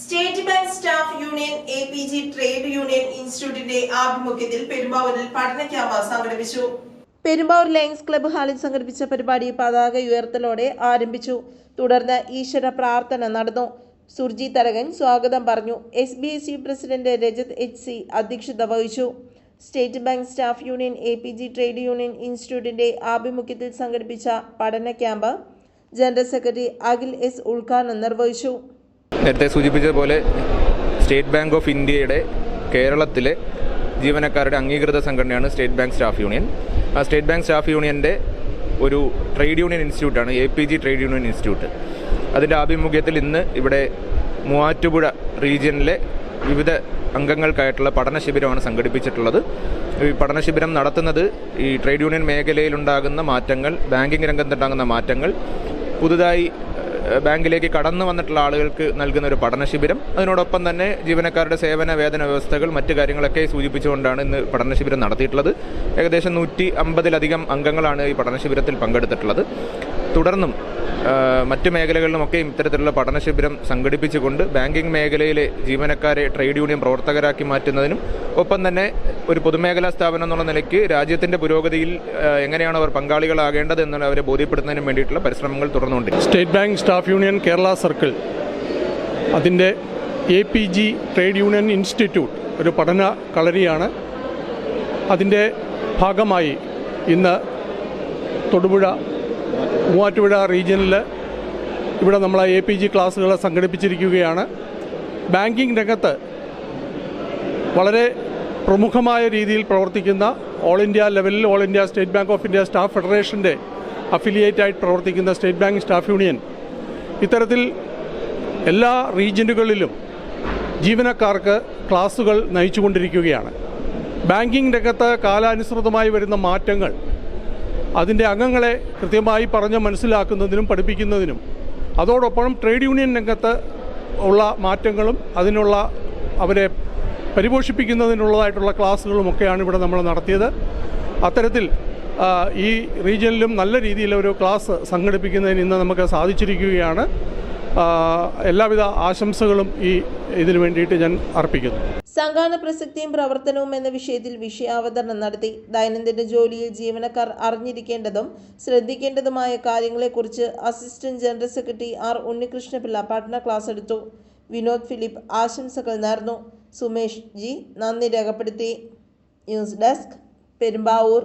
State bank staff union APG trade union ഇൻസ്റ്റിറ്റ്യൂട്ടിന്റെ ആഭിമുഖ്യത്തിൽ പെരുമ്പാവൂരിൽ പഠന ക്യാമ്പ് സംഘടിപ്പിച്ചു. പെരുമ്പാവൂർ ലയൺസ് ക്ലബ്ബ് ഹാളിൽ സംഘടിപ്പിച്ച പരിപാടി പതാക ഉയർത്തലോടെ ആരംഭിച്ചു. തുടർന്ന് ഈശ്വര പ്രാർത്ഥന നടന്നു. സുർജി തരകൻ സ്വാഗതം പറഞ്ഞു. SBSU പ്രസിഡന്റ് രജത് HC അധ്യക്ഷത വഹിച്ചു. State bank staff union APG trade union ഇൻസ്റ്റിറ്റ്യൂട്ടിന്റെ ആഭിമുഖ്യത്തിൽ സംഘടിപ്പിച്ച പഠന camp general secretary Akhil S ഉദ്ഘാടനം നിർവഹിച്ചു. നേരത്തെ സൂചിപ്പിച്ചതുപോലെ സ്റ്റേറ്റ് ബാങ്ക് ഓഫ് ഇന്ത്യയുടെ കേരളത്തിലെ ജീവനക്കാരുടെ അംഗീകൃത സംഘടനയാണ് സ്റ്റേറ്റ് ബാങ്ക് സ്റ്റാഫ് യൂണിയൻ. ആ സ്റ്റേറ്റ് ബാങ്ക് സ്റ്റാഫ് യൂണിയൻ്റെ ഒരു ട്രേഡ് യൂണിയൻ ഇൻസ്റ്റിറ്റ്യൂട്ടാണ് APG ട്രേഡ് യൂണിയൻ ഇൻസ്റ്റിറ്റ്യൂട്ട്. അതിൻ്റെ ആഭിമുഖ്യത്തിൽ ഇന്ന് ഇവിടെ മൂവാറ്റുപുഴ റീജിയനിലെ വിവിധ അംഗങ്ങൾക്കായിട്ടുള്ള പഠന ശിബിരമാണ് സംഘടിപ്പിച്ചിട്ടുള്ളത്. ഈ പഠന ശിബിരം നടത്തുന്നത് ഈ ട്രേഡ് യൂണിയൻ മേഖലയിലുണ്ടാകുന്ന മാറ്റങ്ങൾ, ബാങ്കിങ് രംഗത്തുണ്ടാകുന്ന മാറ്റങ്ങൾ, പുതുതായി ബാങ്കിലേക്ക് കടന്നു വന്നിട്ടുള്ള ആളുകൾക്ക് നൽകുന്ന ഒരു പഠന ശിബിരം, അതിനോടൊപ്പം തന്നെ ജീവനക്കാരുടെ സേവന വേതന വ്യവസ്ഥകൾ, മറ്റു കാര്യങ്ങളൊക്കെ സൂചിപ്പിച്ചുകൊണ്ടാണ് ഇന്ന് പഠന ശിബിരം നടത്തിയിട്ടുള്ളത്. ഏകദേശം 150-ലധികം അംഗങ്ങളാണ് ഈ പഠന ശിബിരത്തിൽ പങ്കെടുത്തിട്ടുള്ളത്. തുടർന്നും മറ്റു മേഖലകളിലുമൊക്കെ ഇത്തരത്തിലുള്ള പഠന ശിബിരം സംഘടിപ്പിച്ചുകൊണ്ട് ബാങ്കിങ് മേഖലയിലെ ജീവനക്കാരെ ട്രേഡ് യൂണിയൻ പ്രവർത്തകരാക്കി മാറ്റുന്നതിനും ഒപ്പം തന്നെ ഒരു പൊതുമേഖലാ സ്ഥാപനം എന്നുള്ള നിലയ്ക്ക് രാജ്യത്തിൻ്റെ പുരോഗതിയിൽ എങ്ങനെയാണ് അവർ പങ്കാളികളാകേണ്ടത് എന്നുള്ള അവരെ ബോധ്യപ്പെടുത്തുന്നതിനും വേണ്ടിയിട്ടുള്ള പരിശ്രമങ്ങൾ തുടർന്നുകൊണ്ടിരിക്കും. State bank staff union Kerala circle അതിൻ്റെ APG ട്രേഡ് യൂണിയൻ ഇൻസ്റ്റിറ്റ്യൂട്ട് ഒരു പഠന കളരിയാണ്. അതിൻ്റെ ഭാഗമായി ഇന്ന് തൊടുപുഴ മൂവാറ്റുപുഴ റീജിയനിൽ ഇവിടെ നമ്മൾ APG ക്ലാസ്സുകൾ സംഘടിപ്പിച്ചിരിക്കുകയാണ്. ബാങ്കിങ് രംഗത്ത് വളരെ പ്രമുഖമായ രീതിയിൽ പ്രവർത്തിക്കുന്ന ഓൾ ഇന്ത്യ ലെവലിൽ all India state bank of India staff ഫെഡറേഷൻ്റെ അഫിലിയേറ്റായിട്ട് പ്രവർത്തിക്കുന്ന സ്റ്റേറ്റ് ബാങ്ക് സ്റ്റാഫ് യൂണിയൻ ഇത്തരത്തിൽ എല്ലാ റീജിയനുകളിലും ജീവനക്കാർക്ക് ക്ലാസ്സുകൾ നയിച്ചുകൊണ്ടിരിക്കുകയാണ്. ബാങ്കിങ് രംഗത്ത് കാലാനുസൃതമായി വരുന്ന മാറ്റങ്ങൾ അതിൻ്റെ അംഗങ്ങളെ കൃത്യമായി പറഞ്ഞ് മനസ്സിലാക്കുന്നതിനും പഠിപ്പിക്കുന്നതിനും അതോടൊപ്പം ട്രേഡ് യൂണിയൻ രംഗത്ത് ഉള്ള മാറ്റങ്ങളും അതിനുള്ള അവരെ പരിപോഷിപ്പിക്കുന്നതിനുള്ളതായിട്ടുള്ള ക്ലാസ്സുകളുമൊക്കെയാണ് ഇവിടെ നമ്മൾ നടത്തിയത്. അത്തരത്തിൽ ഈ റീജിയനിലും നല്ല രീതിയിൽ ഒരു ക്ലാസ് സംഘടിപ്പിക്കുന്നതിന് ഇന്ന് നമുക്ക് സാധിച്ചിരിക്കുകയാണ്. എല്ലാവിധ ആശംസകളും ഇതിനു വേണ്ടിയിട്ട് ഞാൻ അർപ്പിക്കുന്നു. സംഘാടന പ്രസക്തിയും പ്രവർത്തനവും എന്ന വിഷയത്തിൽ വിഷയാവതരണം നടത്തി. ദൈനംദിന ജോലിയിൽ ജീവനക്കാർ അറിഞ്ഞിരിക്കേണ്ടതും ശ്രദ്ധിക്കേണ്ടതുമായ കാര്യങ്ങളെക്കുറിച്ച് assistant general secretary R Unnikrishna Pillai പഠന ക്ലാസ് എടുത്തു. വിനോദ് ഫിലിപ്പ് ആശംസകൾ നേർന്നു. സുമേഷ് G നന്ദി രേഖപ്പെടുത്തി. News desk, Perumbavoor.